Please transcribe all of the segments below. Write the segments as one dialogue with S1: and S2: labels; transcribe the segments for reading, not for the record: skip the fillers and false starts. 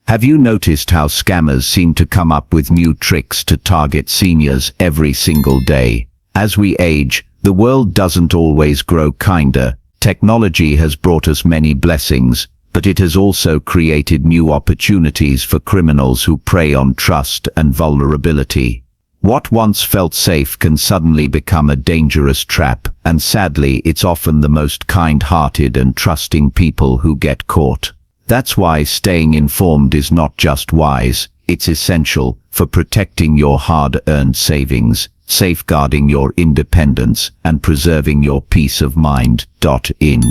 S1: Have you noticed how scammers seem to come up with new tricks to target seniors every single day? As we age, the world doesn't always grow kinder. Technology has brought us many blessings, but it has also created new opportunities for criminals who prey on trust and vulnerability. What once felt safe can suddenly become a dangerous trap, and sadly, it's often the most kind-hearted and trusting people who get caught. That's why staying informed is not just wise, it's essential for protecting your hard-earned savings, safeguarding your independence, and preserving your peace of mind. In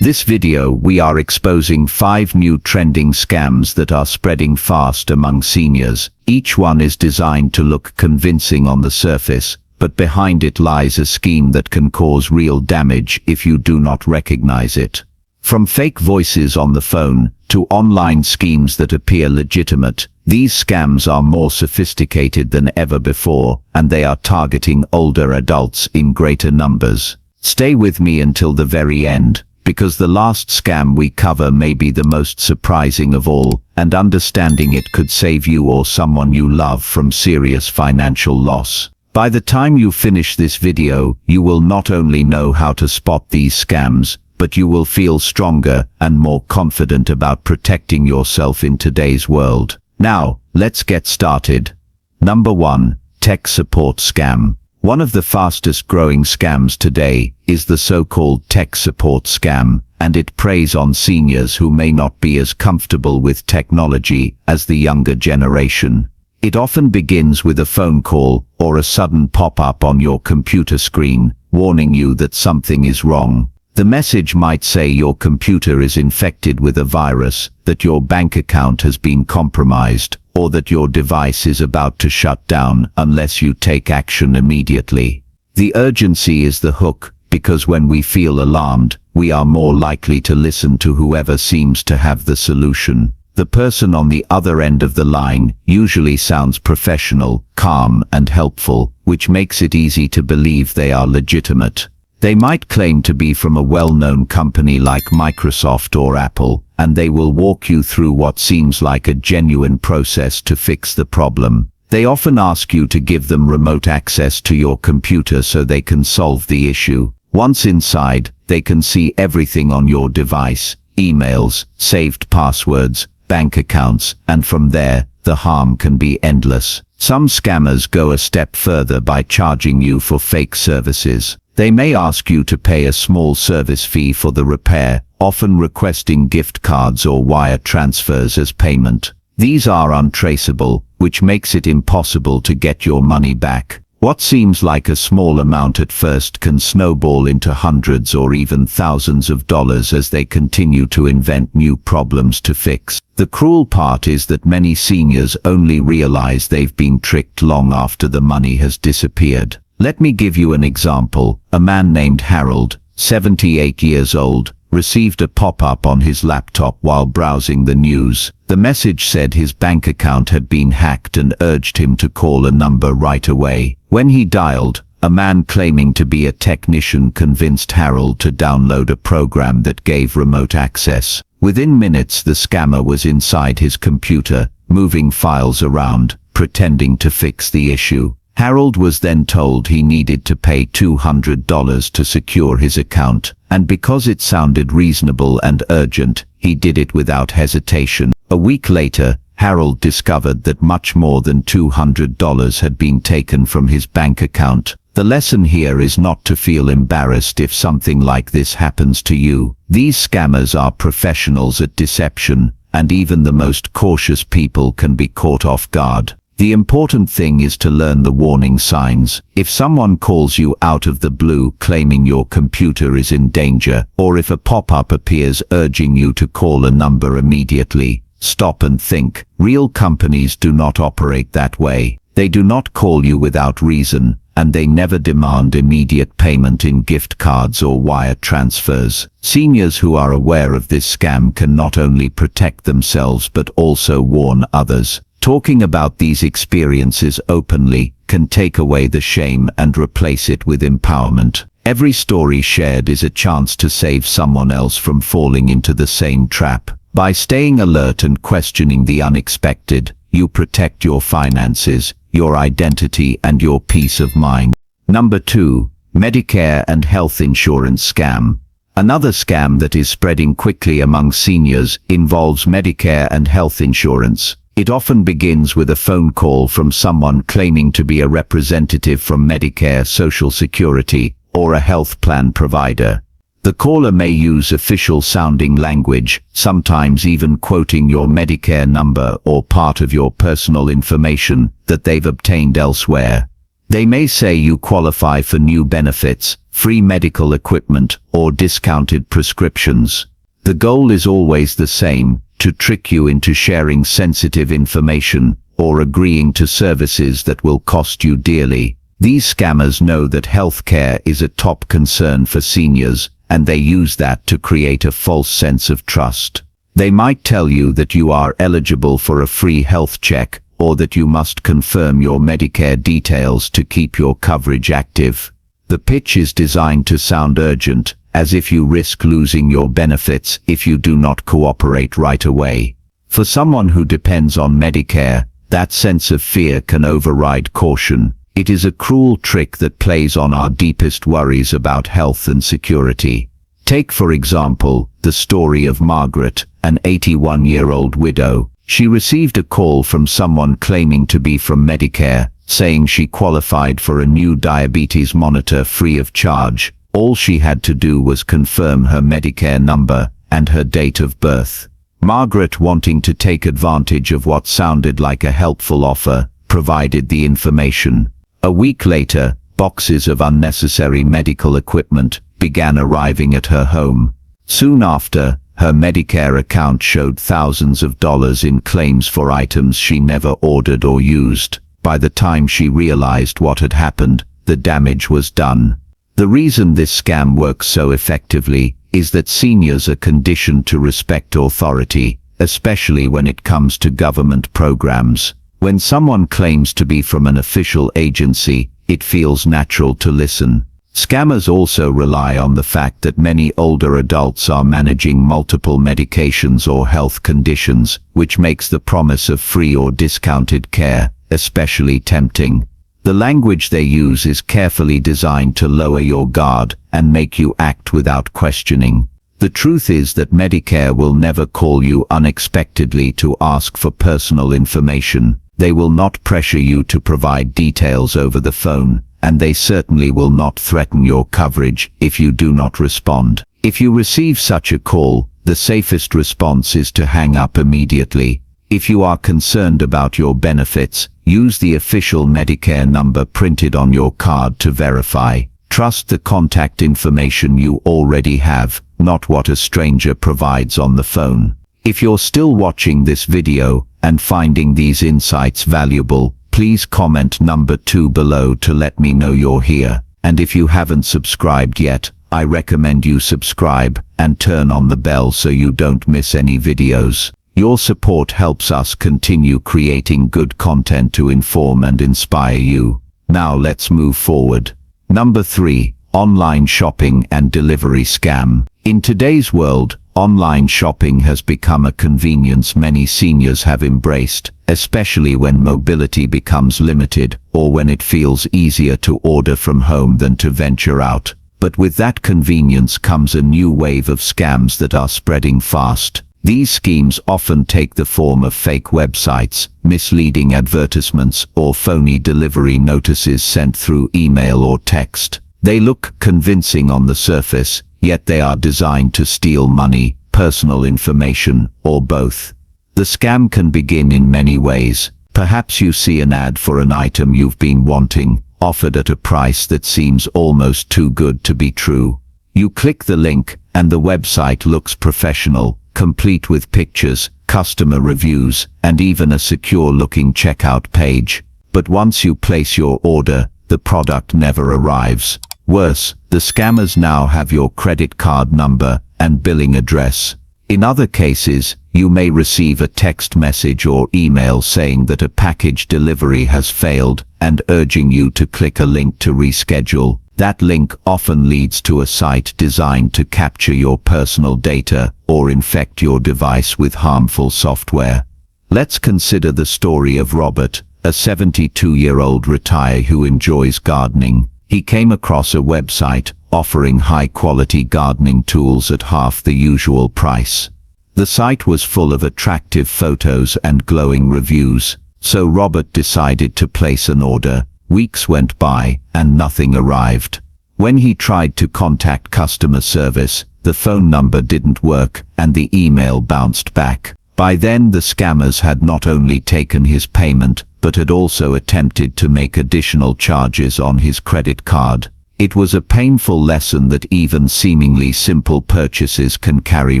S1: this video, we are exposing 5 new trending scams that are spreading fast among seniors. Each one is designed to look convincing on the surface, but behind it lies a scheme that can cause real damage if you do not recognize it. From fake voices on the phone to online schemes that appear legitimate, these scams are more sophisticated than ever before, and they are targeting older adults in greater numbers. Stay with me until the very end, because the last scam we cover may be the most surprising of all, and understanding it could save you or someone you love from serious financial loss. By the time you finish this video, you will not only know how to spot these scams, but you will feel stronger and more confident about protecting yourself in today's world. Now, let's get started. Number 1. Tech support scam. One of the fastest growing scams today is the so-called tech support scam, and it preys on seniors who may not be as comfortable with technology as the younger generation. It often begins with a phone call or a sudden pop-up on your computer screen, warning you that something is wrong. The message might say your computer is infected with a virus, that your bank account has been compromised, or that your device is about to shut down unless you take action immediately. The urgency is the hook, because when we feel alarmed, we are more likely to listen to whoever seems to have the solution. The person on the other end of the line usually sounds professional, calm, and helpful, which makes it easy to believe they are legitimate. They might claim to be from a well-known company like Microsoft or Apple, and they will walk you through what seems like a genuine process to fix the problem. They often ask you to give them remote access to your computer so they can solve the issue. Once inside, they can see everything on your device, emails, saved passwords, bank accounts, and from there, the harm can be endless. Some scammers go a step further by charging you for fake services. They may ask you to pay a small service fee for the repair, often requesting gift cards or wire transfers as payment. These are untraceable, which makes it impossible to get your money back. What seems like a small amount at first can snowball into hundreds or even thousands of dollars as they continue to invent new problems to fix. The cruel part is that many seniors only realize they've been tricked long after the money has disappeared. Let me give you an example. A man named Harold, 78 years old, received a pop-up on his laptop while browsing the news. The message said his bank account had been hacked and urged him to call a number right away. When he dialed, a man claiming to be a technician convinced Harold to download a program that gave remote access. Within minutes, the scammer was inside his computer, moving files around, pretending to fix the issue. Harold was then told he needed to pay $200 to secure his account, and because it sounded reasonable and urgent, he did it without hesitation. A week later, Harold discovered that much more than $200 had been taken from his bank account. The lesson here is not to feel embarrassed if something like this happens to you. These scammers are professionals at deception, and even the most cautious people can be caught off guard. The important thing is to learn the warning signs. If someone calls you out of the blue claiming your computer is in danger, or if a pop-up appears urging you to call a number immediately, stop and think. Real companies do not operate that way. They do not call you without reason, and they never demand immediate payment in gift cards or wire transfers. Seniors who are aware of this scam can not only protect themselves but also warn others. Talking about these experiences openly can take away the shame and replace it with empowerment. Every story shared is a chance to save someone else from falling into the same trap. By staying alert and questioning the unexpected, you protect your finances, your identity, and your peace of mind. Number 2. Medicare and health insurance scam. Another scam that is spreading quickly among seniors involves Medicare and health insurance. It often begins with a phone call from someone claiming to be a representative from Medicare, Social Security, or a health plan provider. The caller may use official-sounding language, sometimes even quoting your Medicare number or part of your personal information that they've obtained elsewhere. They may say you qualify for new benefits, free medical equipment, or discounted prescriptions. The goal is always the same: to trick you into sharing sensitive information or agreeing to services that will cost you dearly. These scammers know that healthcare is a top concern for seniors, and they use that to create a false sense of trust. They might tell you that you are eligible for a free health check, or that you must confirm your Medicare details to keep your coverage active. The pitch is designed to sound urgent, as if you risk losing your benefits if you do not cooperate right away. For someone who depends on Medicare, that sense of fear can override caution. It is a cruel trick that plays on our deepest worries about health and security. Take, for example, the story of Margaret, an 81-year-old widow. She received a call from someone claiming to be from Medicare, saying she qualified for a new diabetes monitor free of charge. All she had to do was confirm her Medicare number and her date of birth. Margaret, wanting to take advantage of what sounded like a helpful offer, provided the information. A week later, boxes of unnecessary medical equipment began arriving at her home. Soon after, her Medicare account showed thousands of dollars in claims for items she never ordered or used. By the time she realized what had happened, the damage was done. The reason this scam works so effectively is that seniors are conditioned to respect authority, especially when it comes to government programs. When someone claims to be from an official agency, it feels natural to listen. Scammers also rely on the fact that many older adults are managing multiple medications or health conditions, which makes the promise of free or discounted care especially tempting. The language they use is carefully designed to lower your guard and make you act without questioning. The truth is that Medicare will never call you unexpectedly to ask for personal information. They will not pressure you to provide details over the phone, and they certainly will not threaten your coverage if you do not respond. If you receive such a call, the safest response is to hang up immediately. If you are concerned about your benefits, use the official Medicare number printed on your card to verify. Trust the contact information you already have, not what a stranger provides on the phone. If you're still watching this video and finding these insights valuable, please comment number 2 below to let me know you're here. And if you haven't subscribed yet, I recommend you subscribe and turn on the bell so you don't miss any videos. Your support helps us continue creating good content to inform and inspire you. Now let's move forward. Number 3. Online shopping and delivery scam. In today's world, online shopping has become a convenience many seniors have embraced, especially when mobility becomes limited or when it feels easier to order from home than to venture out. But with that convenience comes a new wave of scams that are spreading fast. These schemes often take the form of fake websites, misleading advertisements, or phony delivery notices sent through email or text. They look convincing on the surface, yet they are designed to steal money, personal information, or both. The scam can begin in many ways. Perhaps you see an ad for an item you've been wanting, offered at a price that seems almost too good to be true. You click the link, and the website looks professional, complete with pictures, customer reviews, and even a secure-looking checkout page. But once you place your order, the product never arrives. Worse, the scammers now have your credit card number and billing address. In other cases, you may receive a text message or email saying that a package delivery has failed and urging you to click a link to reschedule. That link often leads to a site designed to capture your personal data or infect your device with harmful software. Let's consider the story of Robert, a 72-year-old retiree who enjoys gardening. He came across a website offering high-quality gardening tools at half the usual price. The site was full of attractive photos and glowing reviews, so Robert decided to place an order. Weeks went by, and nothing arrived. When he tried to contact customer service, the phone number didn't work, and the email bounced back. By then the scammers had not only taken his payment, but had also attempted to make additional charges on his credit card. It was a painful lesson that even seemingly simple purchases can carry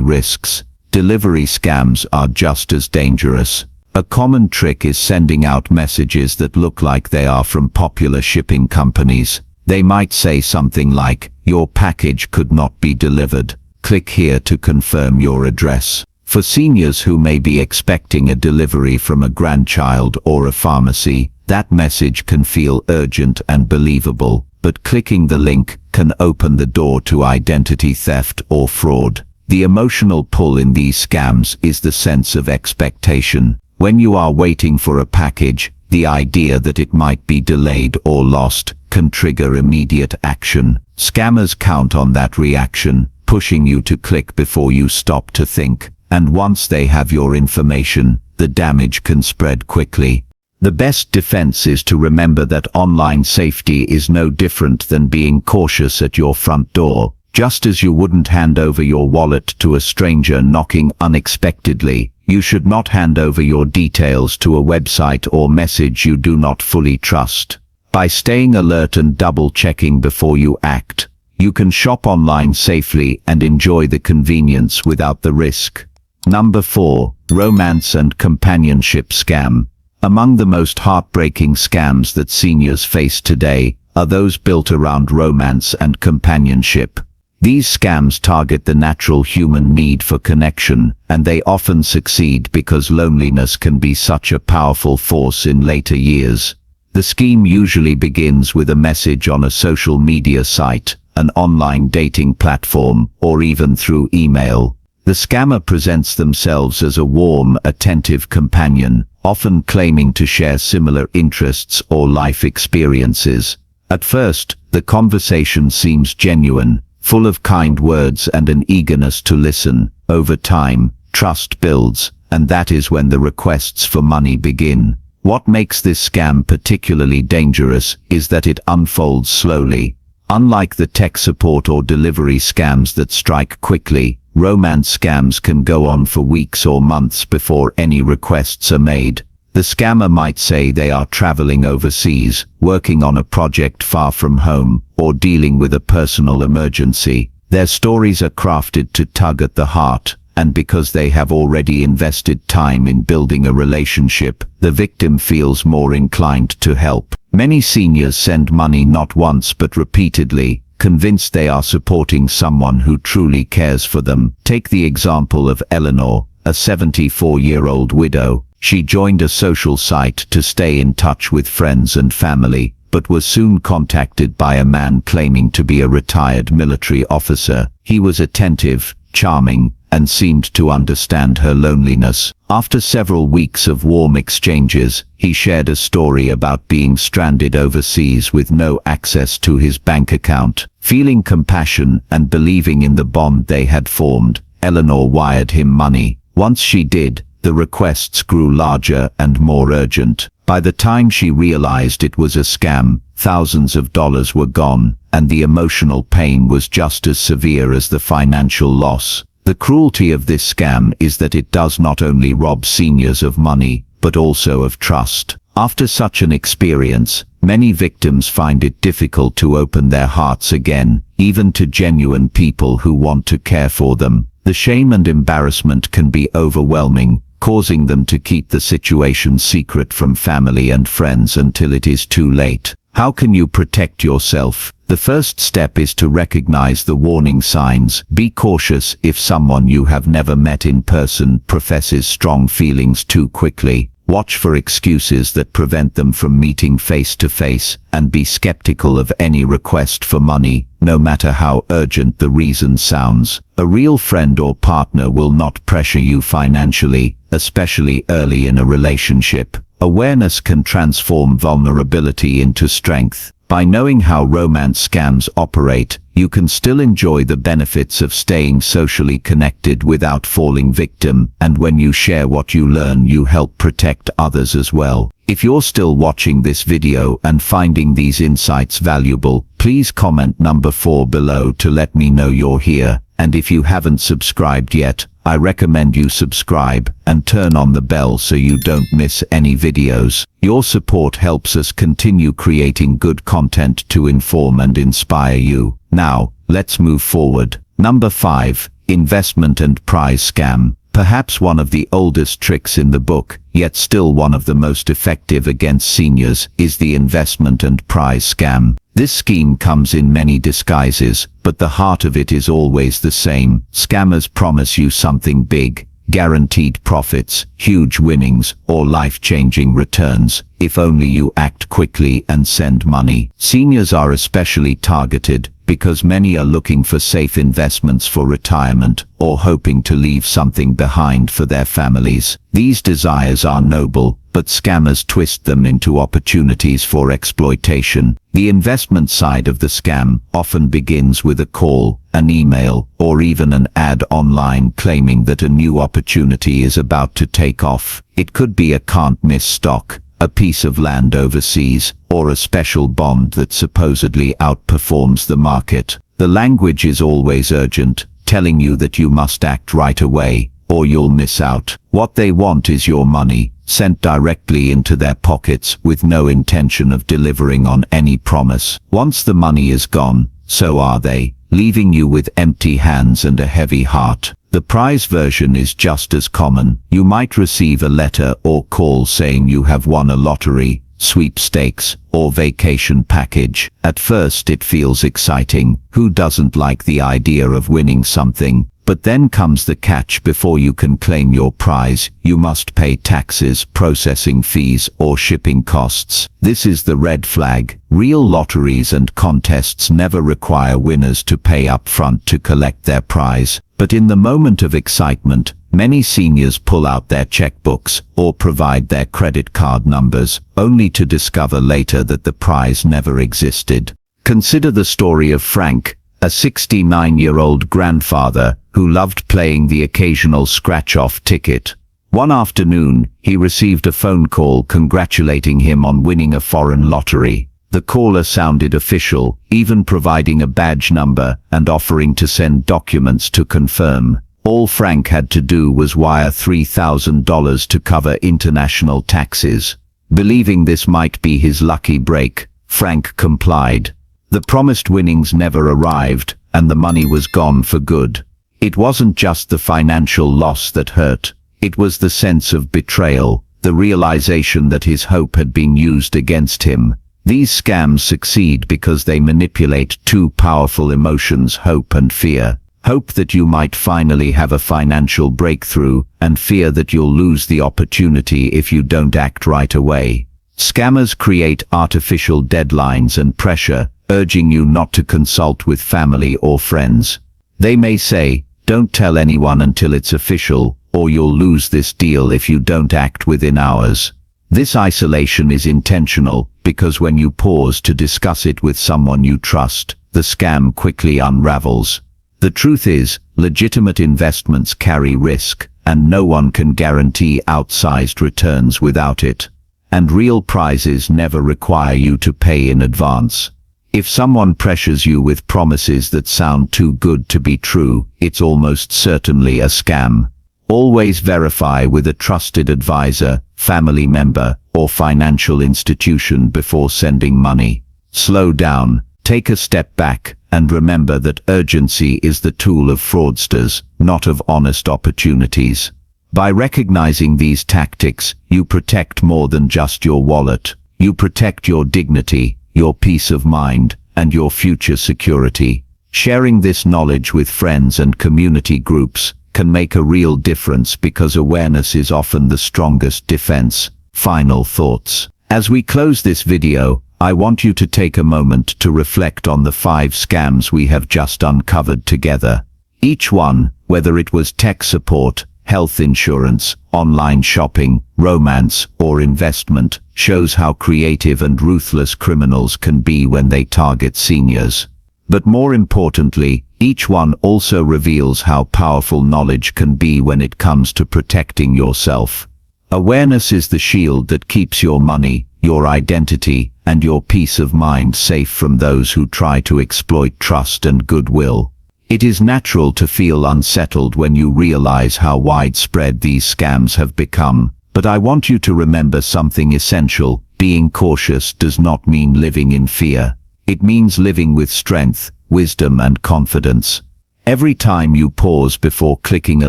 S1: risks. Delivery scams are just as dangerous. A common trick is sending out messages that look like they are from popular shipping companies. They might say something like, "Your package could not be delivered. Click here to confirm your address." For seniors who may be expecting a delivery from a grandchild or a pharmacy, that message can feel urgent and believable, but clicking the link can open the door to identity theft or fraud. The emotional pull in these scams is the sense of expectation. When you are waiting for a package, the idea that it might be delayed or lost can trigger immediate action. Scammers count on that reaction, pushing you to click before you stop to think. And once they have your information, the damage can spread quickly. The best defense is to remember that online safety is no different than being cautious at your front door. Just as you wouldn't hand over your wallet to a stranger knocking unexpectedly, you should not hand over your details to a website or message you do not fully trust. By staying alert and double-checking before you act, you can shop online safely and enjoy the convenience without the risk. Number 4. Romance and companionship scam. Among the most heartbreaking scams that seniors face today are those built around romance and companionship. These scams target the natural human need for connection, and they often succeed because loneliness can be such a powerful force in later years. The scheme usually begins with a message on a social media site, an online dating platform, or even through email. The scammer presents themselves as a warm, attentive companion, often claiming to share similar interests or life experiences. At first, the conversation seems genuine, full of kind words and an eagerness to listen. Over time, trust builds, and that is when the requests for money begin. What makes this scam particularly dangerous is that it unfolds slowly. Unlike the tech support or delivery scams that strike quickly, romance scams can go on for weeks or months before any requests are made. The scammer might say they are traveling overseas, working on a project far from home, or dealing with a personal emergency. Their stories are crafted to tug at the heart, and because they have already invested time in building a relationship, the victim feels more inclined to help. Many seniors send money not once but repeatedly, convinced they are supporting someone who truly cares for them. Take the example of Eleanor, a 74-year-old widow. She joined a social site to stay in touch with friends and family, but was soon contacted by a man claiming to be a retired military officer. He was attentive, charming, and seemed to understand her loneliness. After several weeks of warm exchanges, he shared a story about being stranded overseas with no access to his bank account. Feeling compassion and believing in the bond they had formed, Eleanor wired him money. Once she did, the requests grew larger and more urgent. By the time she realized it was a scam, thousands of dollars were gone, and the emotional pain was just as severe as the financial loss. The cruelty of this scam is that it does not only rob seniors of money, but also of trust. After such an experience, many victims find it difficult to open their hearts again, even to genuine people who want to care for them. The shame and embarrassment can be overwhelming, causing them to keep the situation secret from family and friends until it is too late. How can you protect yourself? The first step is to recognize the warning signs. Be cautious if someone you have never met in person professes strong feelings too quickly. Watch for excuses that prevent them from meeting face to face, and be skeptical of any request for money, no matter how urgent the reason sounds. A real friend or partner will not pressure you financially, especially early in a relationship. Awareness can transform vulnerability into strength. By knowing how romance scams operate, you can still enjoy the benefits of staying socially connected without falling victim, and when you share what you learn, you help protect others as well. If you're still watching this video and finding these insights valuable, please comment number 4 below to let me know you're here. And if you haven't subscribed yet, I recommend you subscribe and turn on the bell so you don't miss any videos. Your support helps us continue creating good content to inform and inspire you. Now, let's move forward. Number 5. Investment and prize scam. Perhaps one of the oldest tricks in the book, yet still one of the most effective against seniors, is the investment and prize scam. This scheme comes in many disguises, but the heart of it is always the same. Scammers promise you something big, guaranteed profits, huge winnings, or life-changing returns, if only you act quickly and send money. Seniors are especially targeted, because many are looking for safe investments for retirement, or hoping to leave something behind for their families. These desires are noble, but scammers twist them into opportunities for exploitation. The investment side of the scam often begins with a call, an email, or even an ad online claiming that a new opportunity is about to take off. It could be a can't-miss stock, a piece of land overseas, or a special bond that supposedly outperforms the market. The language is always urgent, telling you that you must act right away, or you'll miss out. What they want is your money, sent directly into their pockets with no intention of delivering on any promise. Once the money is gone, so are they, leaving you with empty hands and a heavy heart. The prize version is just as common. You might receive a letter or call saying you have won a lottery, sweepstakes, or vacation package. At first it feels exciting. Who doesn't like the idea of winning something? But then comes the catch. Before you can claim your prize, you must pay taxes, processing fees, or shipping costs. This is the red flag. Real lotteries and contests never require winners to pay up front to collect their prize. But in the moment of excitement, many seniors pull out their checkbooks or provide their credit card numbers, only to discover later that the prize never existed. Consider the story of Frank, a 69-year-old grandfather who loved playing the occasional scratch-off ticket. One afternoon, he received a phone call congratulating him on winning a foreign lottery. The caller sounded official, even providing a badge number and offering to send documents to confirm. All Frank had to do was wire $3,000 to cover international taxes. Believing this might be his lucky break, Frank complied. The promised winnings never arrived, and the money was gone for good. It wasn't just the financial loss that hurt. It was the sense of betrayal, the realization that his hope had been used against him. These scams succeed because they manipulate two powerful emotions: hope and fear. Hope that you might finally have a financial breakthrough, and fear that you'll lose the opportunity if you don't act right away. Scammers create artificial deadlines and pressure, urging you not to consult with family or friends. They may say, "Don't tell anyone until it's official, or you'll lose this deal if you don't act within hours." This isolation is intentional, because when you pause to discuss it with someone you trust, the scam quickly unravels. The truth is, legitimate investments carry risk, and no one can guarantee outsized returns without it. And real prizes never require you to pay in advance. If someone pressures you with promises that sound too good to be true, it's almost certainly a scam. Always verify with a trusted advisor, family member, or financial institution before sending money. Slow down, take a step back, and remember that urgency is the tool of fraudsters, not of honest opportunities. By recognizing these tactics, you protect more than just your wallet. You protect your dignity, your peace of mind, and your future security. Sharing this knowledge with friends and community groups can make a real difference, because awareness is often the strongest defense. Final thoughts. As we close this video, I want you to take a moment to reflect on the 5 scams we have just uncovered together. Each one, whether it was tech support, health insurance, online shopping, romance, or investment, shows how creative and ruthless criminals can be when they target seniors. But more importantly, each one also reveals how powerful knowledge can be when it comes to protecting yourself. Awareness is the shield that keeps your money, your identity, and your peace of mind safe from those who try to exploit trust and goodwill. It is natural to feel unsettled when you realize how widespread these scams have become, but I want you to remember something essential. Being cautious does not mean living in fear. It means living with strength, wisdom, and confidence. Every time you pause before clicking a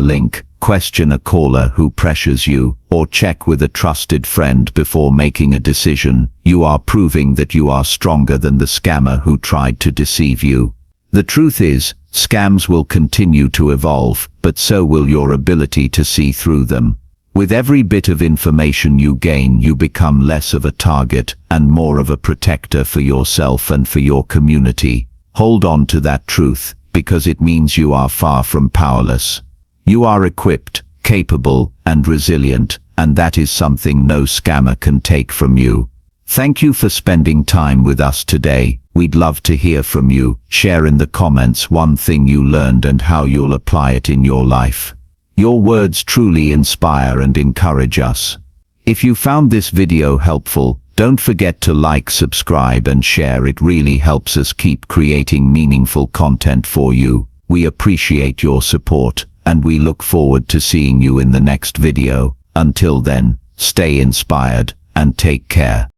S1: link, question a caller who pressures you, or check with a trusted friend before making a decision, you are proving that you are stronger than the scammer who tried to deceive you. The truth is, scams will continue to evolve, but so will your ability to see through them. With every bit of information you gain, you become less of a target and more of a protector for yourself and for your community. Hold on to that truth, because it means you are far from powerless. You are equipped, capable, and resilient, and that is something no scammer can take from you. Thank you for spending time with us today. We'd love to hear from you. Share in the comments one thing you learned and how you'll apply it in your life. Your words truly inspire and encourage us. If you found this video helpful, don't forget to like, subscribe, and share. It really helps us keep creating meaningful content for you. We appreciate your support, and we look forward to seeing you in the next video. Until then, stay inspired and take care.